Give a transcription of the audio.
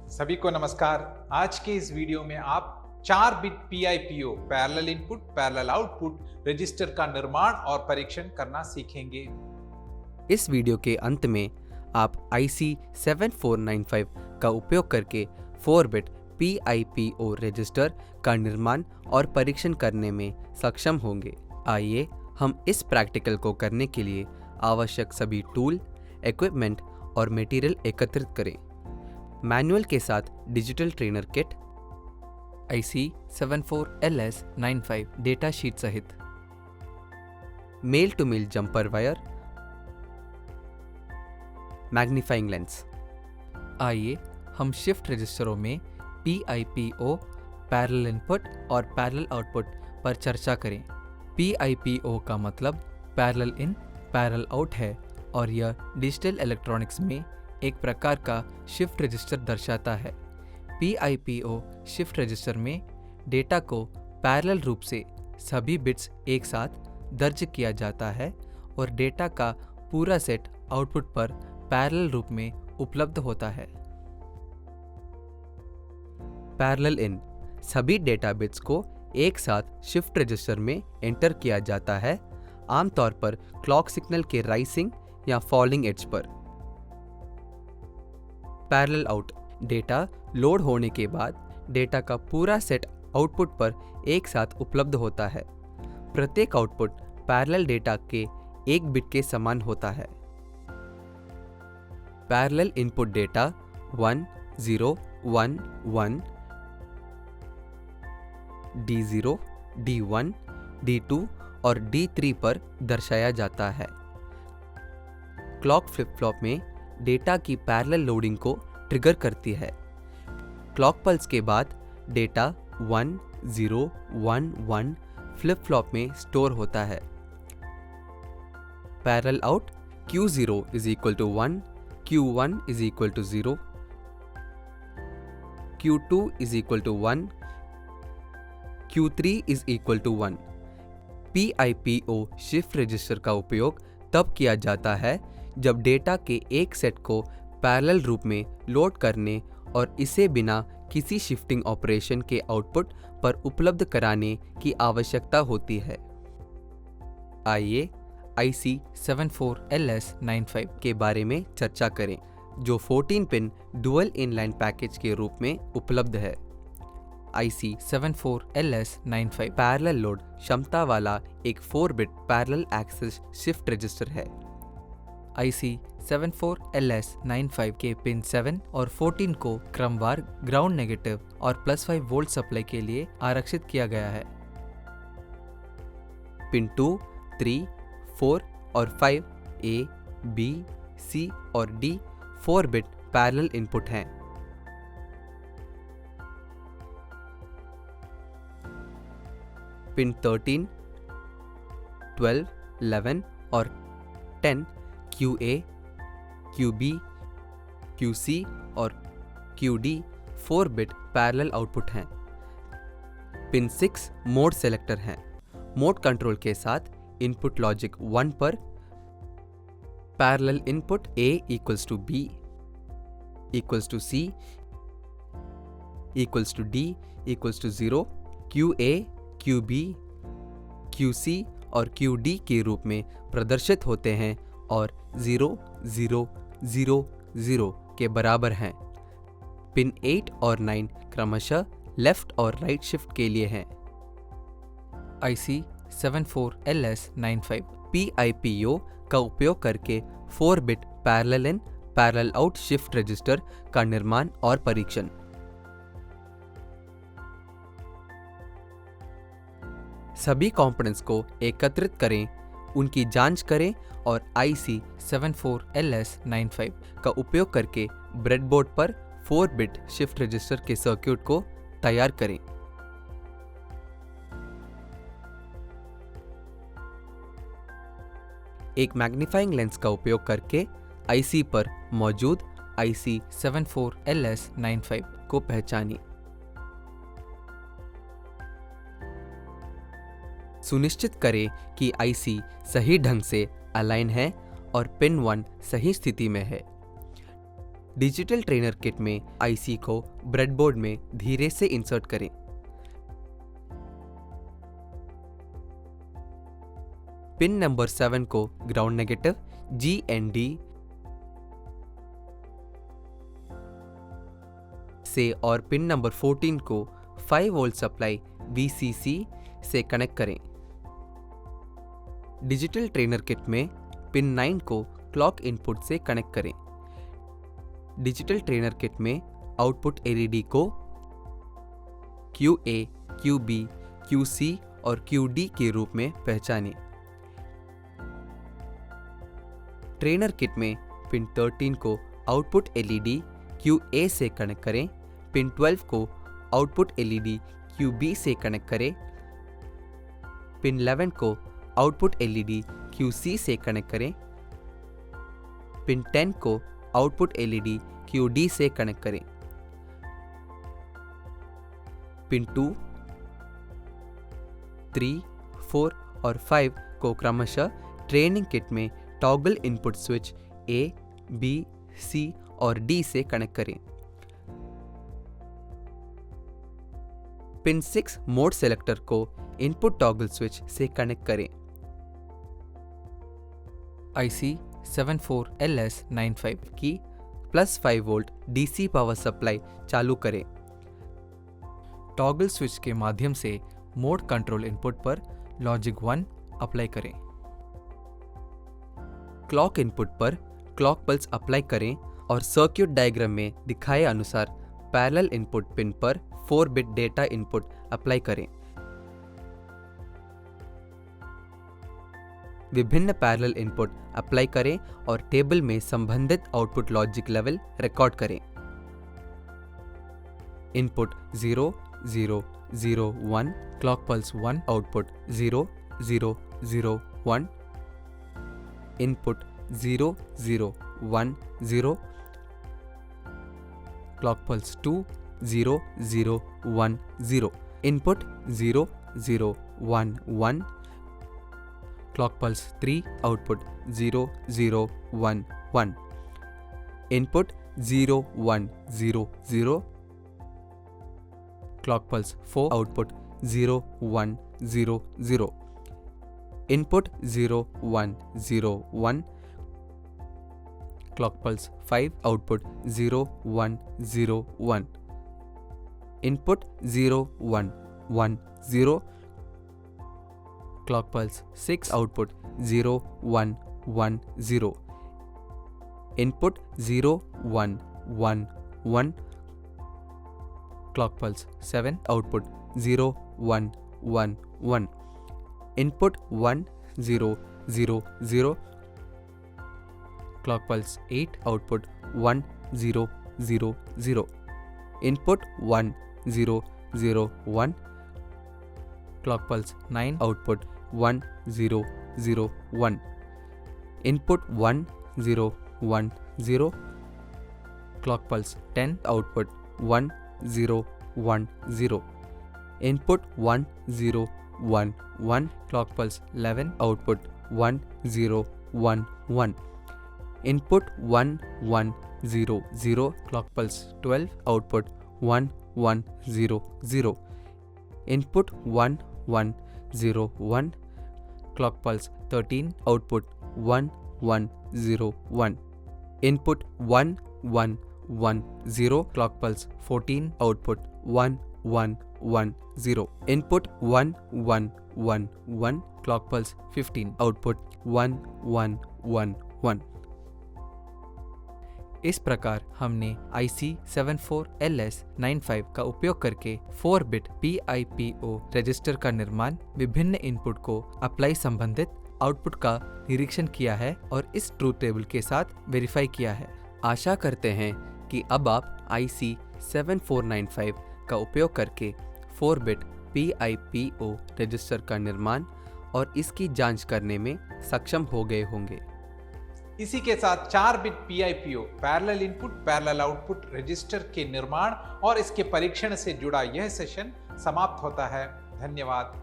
सभी को नमस्कार। आज के इस वीडियो में आप 4 bit PIPO parallel input parallel output register का निर्माण और परीक्षण करना सीखेंगे। इस वीडियो के अंत में आप IC 7495 का उपयोग करके 4 बिट PIPO रजिस्टर का निर्माण और परीक्षण करने में सक्षम होंगे। आइए हम इस प्रैक्टिकल को करने के लिए आवश्यक सभी टूल, इक्विपमेंट और मटेरियल एकत्रित करें। मैनुअल के साथ digital trainer kit, IC 74LS95 data sheet सहित male to male jumper wire, magnifying lens. आइए हम शिफ्ट रजिस्टरों में PIPO पैरेलल इनपुट और पैरेलल आउटपुट पर चर्चा करें। PIPO का मतलब पैरेलल इन पैरेलल आउट है और यह डिजिटल इलेक्ट्रॉनिक्स में एक प्रकार का शिफ्ट रजिस्टर दर्शाता है। PIPO शिफ्ट रजिस्टर में डेटा को पैरेलल रूप से सभी बिट्स एक साथ दर्ज किया जाता है और डेटा का पूरा सेट आउटपुट पर पैरेलल रूप में उपलब्ध होता है। पैरेलल इन सभी डेटा बिट्स को एक साथ शिफ्ट रजिस्टर में एंटर किया जाता है, आमतौर पर क्लॉक सिग्नल के राइजिंग या फॉलिंग एज पर। पैरेलल आउट डेटा लोड होने के बाद डेटा का पूरा सेट आउटपुट पर एक साथ उपलब्ध होता है। प्रत्येक आउटपुट पैरेलल डेटा के एक बिट के समान होता है। Parallel input data 1 0 1 1, D0, D1, D2 और D3 पर दर्शाया जाता है। क्लॉक फ्लिप फ्लॉप में डेटा की पैरेलल लोडिंग को ट्रिगर करती है। क्लॉक पल्स के बाद डेटा 1 0 1 1 फ्लिप फ्लॉप में स्टोर होता है। Parallel out Q0 is equal to 1, Q1 is equal to 0, Q2 is equal to 1, Q3 is equal to 1। PIPO shift register का उपयोग तब किया जाता है जब डेटा के एक सेट को पैरेलल रूप में लोड करने और इसे बिना किसी शिफ्टिंग ऑपरेशन के आउटपुट पर उपलब्ध कराने की आवश्यकता होती है। आइए IC 74LS95 के बारे में चर्चा करें, जो 14 पिन डुअल इनलाइन पैकेज के रूप में उपलब्ध है। IC 74LS95 पैरेलल लोड क्षमता वाला एक 4 bit parallel access shift register है। IC 74LS95 के पिन 7 और 14 को क्रमवार ग्राउंड नेगेटिव और +5 वोल्ट सप्लाई के लिए आरक्षित किया गया है। पिन 2, 3, 4 और 5 A, B, C और D 4 बिट पैरेलल इनपुट हैं। पिन 13, 12, 11 और 10 QA, QB, QC और QD 4 बिट पैरेलल आउटपुट हैं। पिन 6 मोड सेलेक्टर हैं। मोड कंट्रोल के साथ इनपुट लॉजिक 1 पर parallel input A equals to B equals to C equals to D equals to 0, QA, QB, QC और QD के रूप में प्रदर्शित होते हैं और 0 0 0 0 के बराबर हैं। पिन 8 और 9 क्रमशः लेफ्ट और राइट शिफ्ट के लिए हैं। IC 74LS95 PIPO का उपयोग करके 4 bit parallel in parallel out shift register का निर्माण और परीक्षण। सभी कंपोनेंट्स को एकत्रित करें, उनकी जांच करें और IC 74LS95 का उपयोग करके ब्रेडबोर्ड पर 4 बिट शिफ्ट रजिस्टर के सर्किट को तैयार करें। एक मैग्नीफाइंग लेंस का उपयोग करके IC पर मौजूद IC 74LS95 को पहचानिए। सुनिश्चित करें कि IC सही ढंग से अलाइन है और पिन 1 सही स्थिति में है। डिजिटल ट्रेनर किट में आईसी को ब्रेडबोर्ड में धीरे से इंसर्ट करें। पिन नंबर 7 को ग्राउंड नेगेटिव GND से और पिन नंबर 14 को 5 वोल्ट सप्लाई VCC से कनेक्ट करें। डिजिटल ट्रेनर किट में पिन 9 को क्लॉक इनपुट से कनेक्ट करें। डिजिटल ट्रेनर किट में आउटपुट LED को QA, QB, QC और QD के रूप में पहचानें। ट्रेनर किट में पिन 13 को आउटपुट LED QA से कनेक्ट करें। पिन 12 को आउटपुट LED QB से कनेक्ट करें। पिन 11 को आउटपुट LED QC से कनेक्ट करें। पिन 10 को आउटपुट LED QD से कनेक्ट करें। पिन 2, 3, 4 और 5 को क्रमशः ट्रेनिंग किट में toggle input switch A, B, C और D से कनेक्ट करें। पिन 6 मोड सेलेक्टर को इनपुट टॉगल स्विच से कनेक्ट करें। IC 74LS95 की +5 वोल्ट DC पावर सप्लाई चालू करें। टॉगल स्विच के माध्यम से मोड कंट्रोल इनपुट पर लॉजिक 1 अप्लाई करें। क्लॉक इनपुट पर क्लॉक पल्स अप्लाई करें और सर्किट डायग्राम में दिखाए अनुसार पैरेलल इनपुट पिन पर 4 बिट डेटा इनपुट अप्लाई करें। विभिन्न पैरेलल इनपुट अप्लाई करें और टेबल में संबंधित आउटपुट लॉजिक लेवल रिकॉर्ड करें। Input 0 0 0 1 clock pulse 1 output 0 0 0 1 input 0 0 1 0 clock pulse 2 0 0 1 0 input 0 0 1 1 clock pulse 3 output 0 0 1 1 input 0 1 0 0 clock pulse 4 output 0 1 0 0 input 0 1 0 1 clock pulse 5 output 0 1 0 1 input 0 1 1 0 clock pulse 6 output 0 1 1 0 input 0 1 1 1 clock pulse 7 output 0 1 1 1 input 1 0 0 0 clock pulse 8 output 1 0 0 0 input 1 0 0 1 clock pulse 9 output 1 0 0 1 input 1 0 1 0 clock pulse 10 output 1 0 1 0 input 1 0 1 1 clock pulse 11 output 1 0 1 1 input 1 1 0 0 clock pulse 12 output 1 1 0 0 input 1 1 0 1 clock pulse 13 output 1 1 0 1 input 1 1 1 0 clock pulse 14 output 1 1 1 0 input 1 1 1 1 clock pulse 15 output 1 1 1 1। इस प्रकार हमने IC 74LS95 का उपयोग करके 4 bit PIPO register का निर्माण, विभिन्न input को अप्लाई संबंधित आउटपुट का निरीक्षण किया है और इस ट्रूथ टेबल के साथ वेरीफाई किया है। आशा करते हैं कि अब आप IC 7495 का उपयोग करके 4 बिट PIPO रजिस्टर का निर्माण और इसकी जांच करने में सक्षम हो गए होंगे। इसी के साथ 4 bit PIPO parallel input parallel output register के निर्माण और इसके परीक्षण से जुड़ा यह सेशन समाप्त होता है। धन्यवाद।